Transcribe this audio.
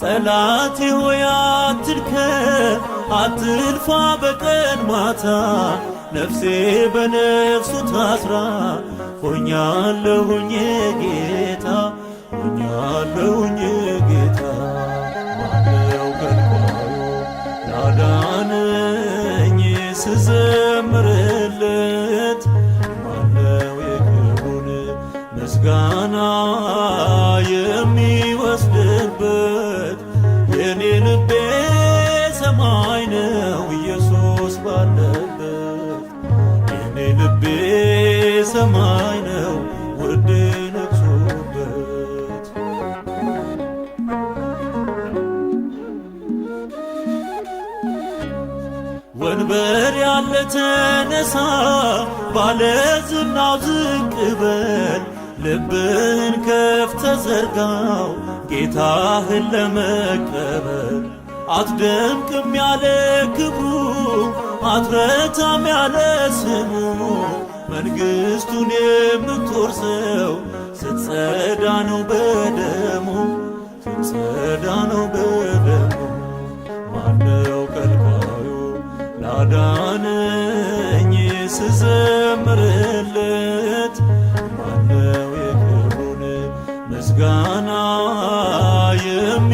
ጠላቴ ሆይ አትድከም አትልፋ በቀን ማታ ነፍሴ በነፍሱ ታስራ ሆኛለሁኝ ጌታ ሆኛለሁኝ ጌታ ማነው ከልካዩ ላዳነኝ ስዘምርለት ማነው የክብሩን ምስጋና የሚወስድበት የኔ ልቤ ሰማይ ነው ኢየሱስ ባለበት የኔ ልቤ ሰማይ ነው ውዴ ነግሶበት ወንበር ያለ ተነሳ ባለዝናው ዝቅ በል ልብህን ከፍተ ዘርጋው ጌታህን ለመቀበል አትደምቅም ያለ ክብሩ አትረታም ያለ ስሙ መንግሥቱን የምትወርሰው ስትጸዳ ነው በደሙ ስትጸዳ ነው በደሙ ማነው ከልካዩ ላዳነኝ ስዘምርለት ማነው የክብሩን ምስጋና የሚ